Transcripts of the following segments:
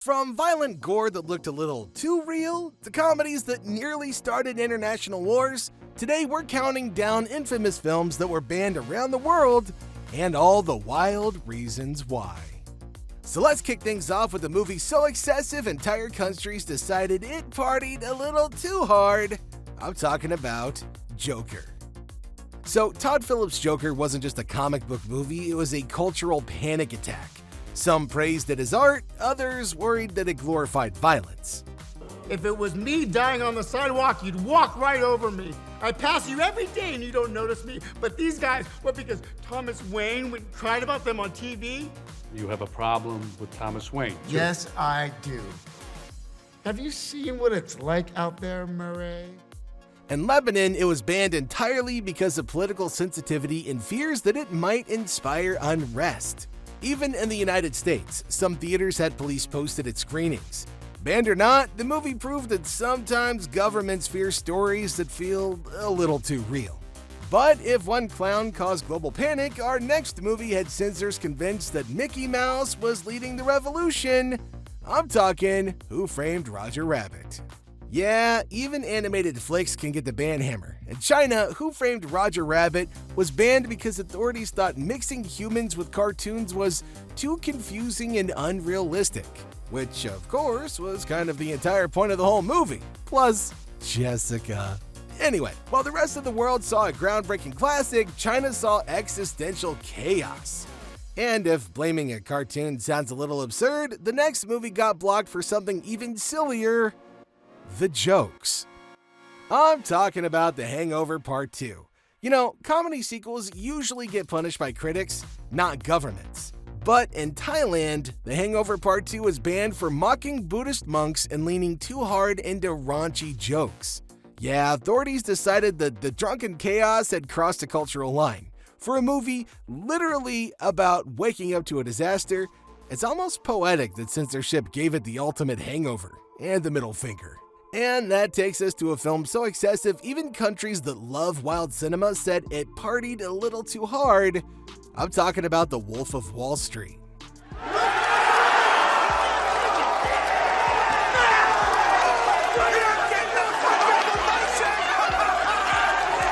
From violent gore that looked a little too real, to comedies that nearly started international wars, today we're counting down infamous films that were banned around the world and all the wild reasons why. So let's kick things off with a movie so excessive entire countries decided it partied a little too hard. I'm talking about Joker. So Todd Phillips' Joker wasn't just a comic book movie, it was a cultural panic attack. Some praised it as art, others worried that it glorified violence. If it was me dying on the sidewalk, you'd walk right over me. I pass you every day and you don't notice me. But these guys, what, because Thomas Wayne cried about them on TV? You have a problem with Thomas Wayne? Yes, I do. Have you seen what it's like out there, Murray? In Lebanon, it was banned entirely because of political sensitivity and fears that it might inspire unrest. Even in the United States, some theaters had police posted at screenings. Banned or not, the movie proved that sometimes governments fear stories that feel a little too real. But if one clown caused global panic, our next movie had censors convinced that Mickey Mouse was leading the revolution. I'm talking Who Framed Roger Rabbit. Yeah, even animated flicks can get the ban hammer. In China, Who Framed Roger Rabbit was banned because authorities thought mixing humans with cartoons was too confusing and unrealistic, which of course was kind of the entire point of the whole movie. Plus, Jessica. Anyway, while the rest of the world saw a groundbreaking classic, China saw existential chaos. And if blaming a cartoon sounds a little absurd, the next movie got blocked for something even sillier: the jokes. I'm talking about The Hangover Part 2. You know, comedy sequels usually get punished by critics, not governments. But in Thailand, The Hangover Part 2 was banned for mocking Buddhist monks and leaning too hard into raunchy jokes. Yeah, authorities decided that the drunken chaos had crossed a cultural line. For a movie literally about waking up to a disaster, it's almost poetic that censorship gave it the ultimate hangover and the middle finger. And that takes us to a film so excessive, even countries that love wild cinema said it partied a little too hard. I'm talking about The Wolf of Wall Street.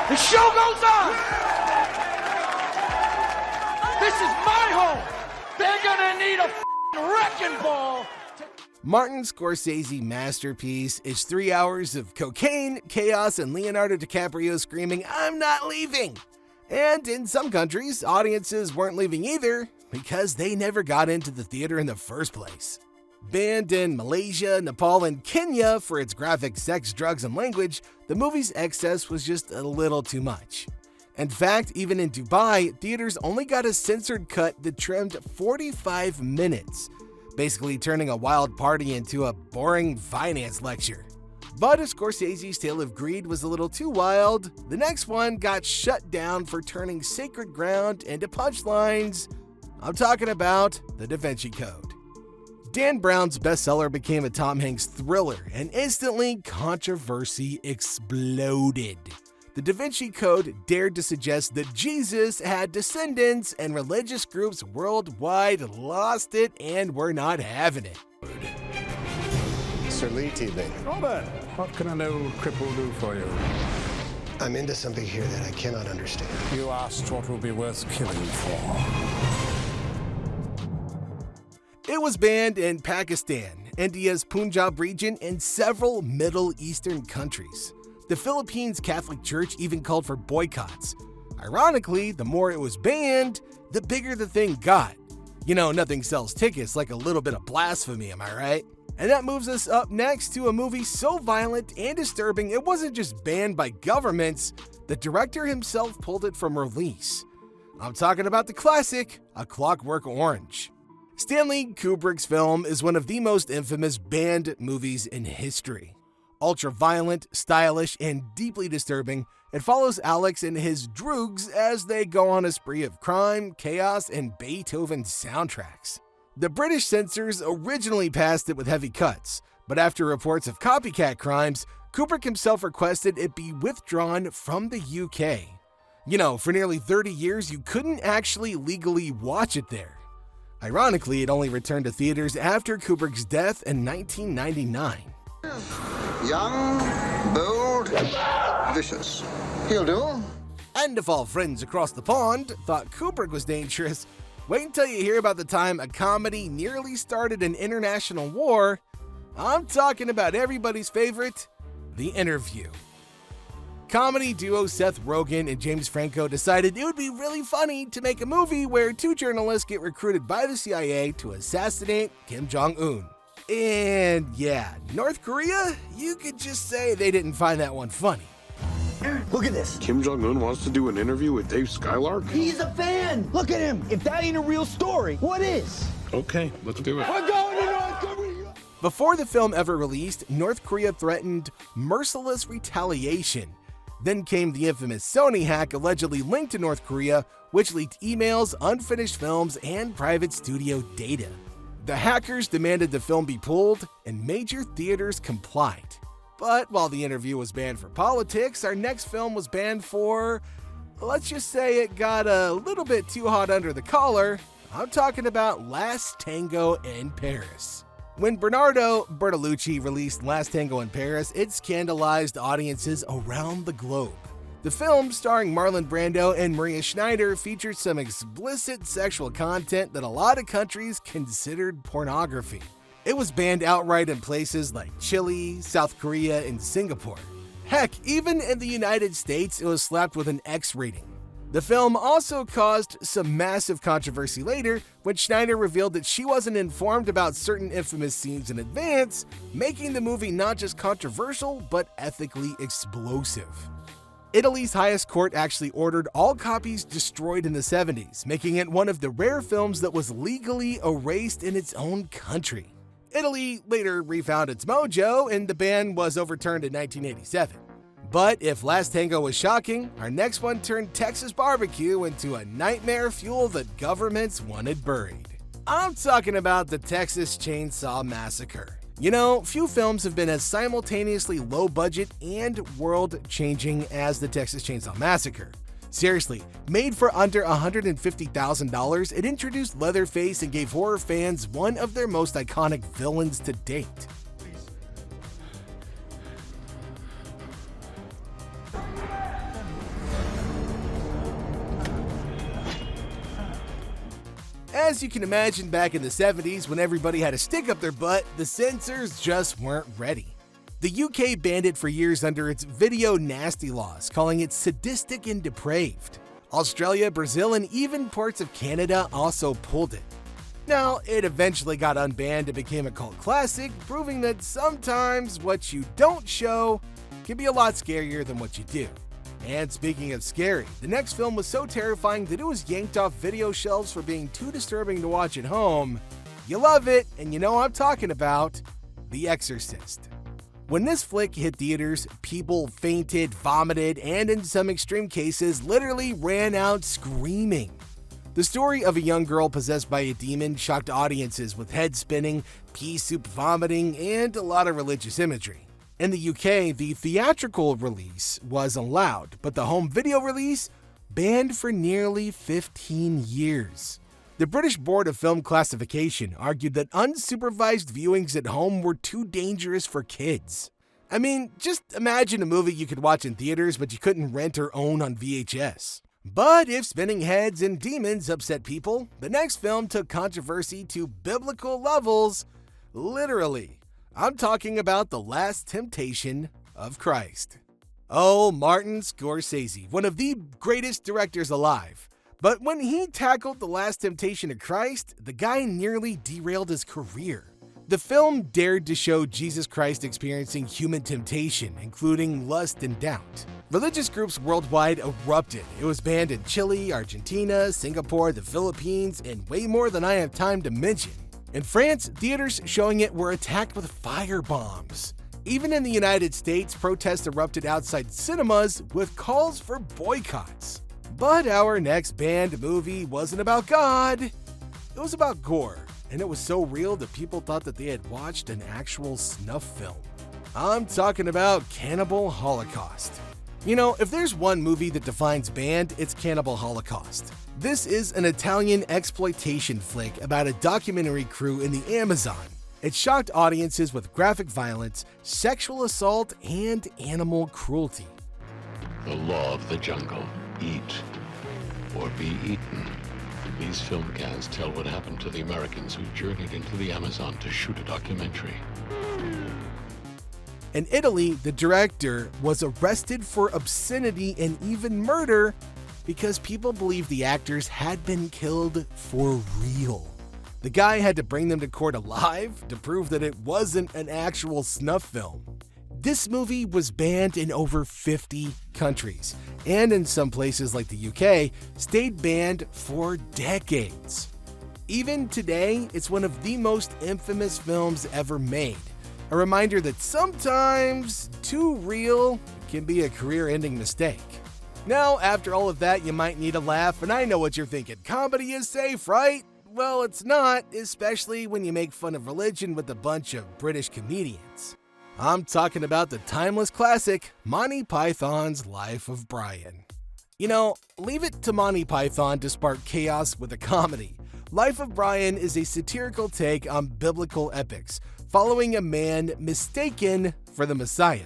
The show goes on! This is my home! They're gonna need a wrecking ball! Martin Scorsese's masterpiece is 3 hours of cocaine, chaos, and Leonardo DiCaprio screaming, "I'm not leaving!" And in some countries, audiences weren't leaving either because they never got into the theater in the first place. Banned in Malaysia, Nepal, and Kenya for its graphic sex, drugs, and language, the movie's excess was just a little too much. In fact, even in Dubai, theaters only got a censored cut that trimmed 45 minutes, basically turning a wild party into a boring finance lecture. But if Scorsese's Tale of Greed was a little too wild, the next one got shut down for turning sacred ground into punchlines. I'm talking about The Da Vinci Code. Dan Brown's bestseller became a Tom Hanks thriller, and instantly controversy exploded. The Da Vinci Code dared to suggest that Jesus had descendants, and religious groups worldwide lost it and were not having it. Sir Lee TV. Well then, what can an old cripple do for you? I'm into something here that I cannot understand. You asked what will be worth killing for. It was banned in Pakistan, India's Punjab region, and several Middle Eastern countries. The Philippines Catholic Church even called for boycotts. Ironically, the more it was banned, the bigger the thing got. You know, nothing sells tickets like a little bit of blasphemy, am I right? And that moves us up next to a movie so violent and disturbing it wasn't just banned by governments, the director himself pulled it from release. I'm talking about the classic, A Clockwork Orange. Stanley Kubrick's film is one of the most infamous banned movies in history. Ultra-violent, stylish, and deeply disturbing, it follows Alex and his droogs as they go on a spree of crime, chaos, and Beethoven soundtracks. The British censors originally passed it with heavy cuts, but after reports of copycat crimes, Kubrick himself requested it be withdrawn from the UK. You know, for nearly 30 years, you couldn't actually legally watch it there. Ironically, it only returned to theaters after Kubrick's death in 1999. Young, bold, vicious. He'll do. And if all friends across the pond thought Kubrick was dangerous, wait until you hear about the time a comedy nearly started an international war. I'm talking about everybody's favorite, The Interview. Comedy duo Seth Rogen and James Franco decided it would be really funny to make a movie where two journalists get recruited by the CIA to assassinate Kim Jong-un. And yeah, North Korea, you could just say they didn't find that one funny. Look at this. Kim Jong-un wants to do an interview with Dave Skylark? He's a fan. Look at him. If that ain't a real story, what is? Okay, let's do it. We're going to North Korea. Before the film ever released, North Korea threatened merciless retaliation. Then came the infamous Sony hack allegedly linked to North Korea, which leaked emails, unfinished films, and private studio data. The hackers demanded the film be pulled, and major theaters complied. But while The Interview was banned for politics, our next film was banned for, let's just say it got a little bit too hot under the collar. I'm talking about Last Tango in Paris. When Bernardo Bertolucci released Last Tango in Paris, it scandalized audiences around the globe. The film, starring Marlon Brando and Maria Schneider, featured some explicit sexual content that a lot of countries considered pornography. It was banned outright in places like Chile, South Korea, and Singapore. Heck, even in the United States, it was slapped with an X rating. The film also caused some massive controversy later when Schneider revealed that she wasn't informed about certain infamous scenes in advance, making the movie not just controversial, but ethically explosive. Italy's highest court actually ordered all copies destroyed in the 70s, making it one of the rare films that was legally erased in its own country. Italy later refound its mojo, and the ban was overturned in 1987. But if Last Tango was shocking, our next one turned Texas barbecue into a nightmare fuel that governments wanted buried. I'm talking about the Texas Chainsaw Massacre. You know, few films have been as simultaneously low budget and world-changing as the Texas Chainsaw Massacre. Seriously, made for under $150,000, it introduced Leatherface and gave horror fans one of their most iconic villains to date. As you can imagine, back in the 70s, when everybody had a stick up their butt, the censors just weren't ready. The UK banned it for years under its video nasty laws, calling it sadistic and depraved. Australia, Brazil, and even parts of Canada also pulled it. Now, it eventually got unbanned and became a cult classic, proving that sometimes what you don't show can be a lot scarier than what you do. And speaking of scary, the next film was so terrifying that it was yanked off video shelves for being too disturbing to watch at home. You love it, and you know what I'm talking about, The Exorcist. When this flick hit theaters, people fainted, vomited, and in some extreme cases, literally ran out screaming. The story of a young girl possessed by a demon shocked audiences with head spinning, pea soup vomiting, and a lot of religious imagery. In the UK, the theatrical release was allowed, but the home video release banned for nearly 15 years. The British Board of Film Classification argued that unsupervised viewings at home were too dangerous for kids. I mean, just imagine a movie you could watch in theaters but you couldn't rent or own on VHS. But if spinning heads and demons upset people, the next film took controversy to biblical levels, literally. I'm talking about The Last Temptation of Christ. Oh, Martin Scorsese, one of the greatest directors alive. But when he tackled The Last Temptation of Christ, the guy nearly derailed his career. The film dared to show Jesus Christ experiencing human temptation, including lust and doubt. Religious groups worldwide erupted. It was banned in Chile, Argentina, Singapore, the Philippines, and way more than I have time to mention. In France, theaters showing it were attacked with firebombs. Even in the United States, protests erupted outside cinemas with calls for boycotts. But our next banned movie wasn't about God, it was about gore, and it was so real that people thought that they had watched an actual snuff film. I'm talking about Cannibal Holocaust. You know, if there's one movie that defines banned, it's Cannibal Holocaust. This is an Italian exploitation flick about a documentary crew in the Amazon. It shocked audiences with graphic violence, sexual assault, and animal cruelty. The law of the jungle. Eat or be eaten. These film cans tell what happened to the Americans who journeyed into the Amazon to shoot a documentary. In Italy, the director was arrested for obscenity and even murder because people believed the actors had been killed for real. The guy had to bring them to court alive to prove that it wasn't an actual snuff film. This movie was banned in over 50 countries, and in some places like the UK, stayed banned for decades. Even today, it's one of the most infamous films ever made. A reminder that sometimes too real can be a career-ending mistake. Now, after all of that, you might need a laugh, and I know what you're thinking. Comedy is safe, right? Well, it's not, especially when you make fun of religion with a bunch of British comedians. I'm talking about the timeless classic, Monty Python's Life of Brian. You know, leave it to Monty Python to spark chaos with a comedy. Life of Brian is a satirical take on biblical epics, following a man mistaken for the Messiah.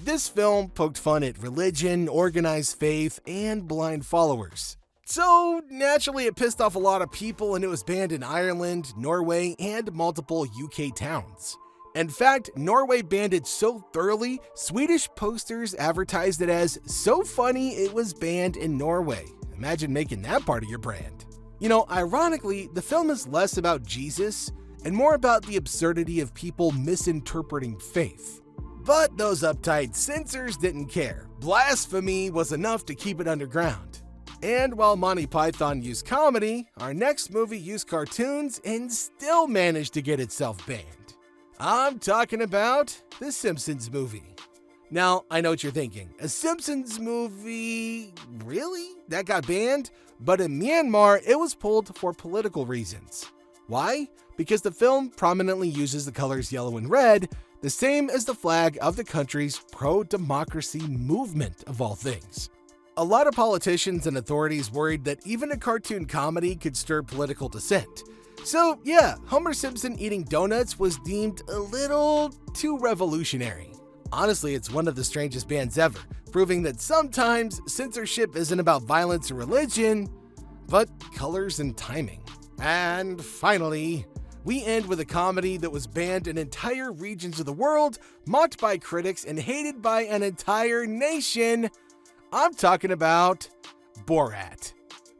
This film poked fun at religion, organized faith, and blind followers. So, naturally, it pissed off a lot of people, and it was banned in Ireland, Norway, and multiple UK towns. In fact, Norway banned it so thoroughly, Swedish posters advertised it as so funny it was banned in Norway. Imagine making that part of your brand. You know, ironically, the film is less about Jesus and more about the absurdity of people misinterpreting faith. But those uptight censors didn't care. Blasphemy was enough to keep it underground. And while Monty Python used comedy, our next movie used cartoons and still managed to get itself banned. I'm talking about the Simpsons movie. Now, I know what you're thinking. A Simpsons movie? Really? That got banned? But in Myanmar, it was pulled for political reasons. Why? Because the film prominently uses the colors yellow and red, the same as the flag of the country's pro-democracy movement, of all things. A lot of politicians and authorities worried that even a cartoon comedy could stir political dissent. So yeah, Homer Simpson eating donuts was deemed a little too revolutionary. Honestly, it's one of the strangest bans ever, proving that sometimes censorship isn't about violence or religion, but colors and timing. And finally, we end with a comedy that was banned in entire regions of the world, mocked by critics, and hated by an entire nation. I'm talking about Borat.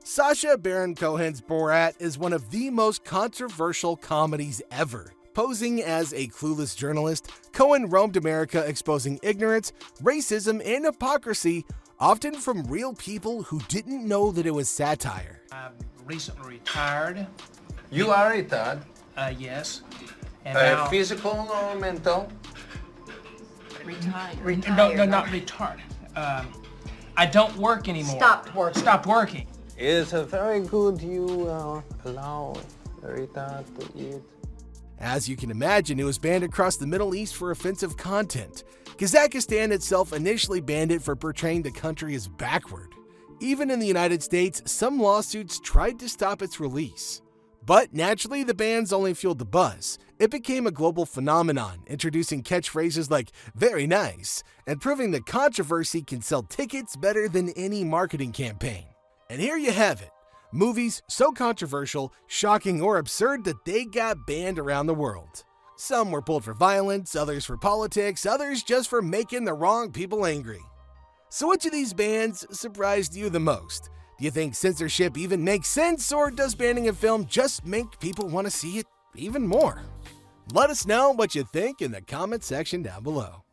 Sacha Baron Cohen's Borat is one of the most controversial comedies ever. Posing as a clueless journalist, Cohen roamed America exposing ignorance, racism, and hypocrisy, often from real people who didn't know that it was satire. I'm recently retired. You are retired? Yes. And now, physical or mental? Retired. No, not retired. I don't work anymore. Stopped working. It's very good you allow a retired to eat. As you can imagine, it was banned across the Middle East for offensive content. Kazakhstan itself initially banned it for portraying the country as backward. Even in the United States, some lawsuits tried to stop its release. But naturally, the bans only fueled the buzz. It became a global phenomenon, introducing catchphrases like "very nice" and proving that controversy can sell tickets better than any marketing campaign. And here you have it. Movies so controversial, shocking, or absurd that they got banned around the world. Some were pulled for violence, others for politics, others just for making the wrong people angry. So which of these bans surprised you the most? Do you think censorship even makes sense, or does banning a film just make people want to see it even more? Let us know what you think in the comment section down below.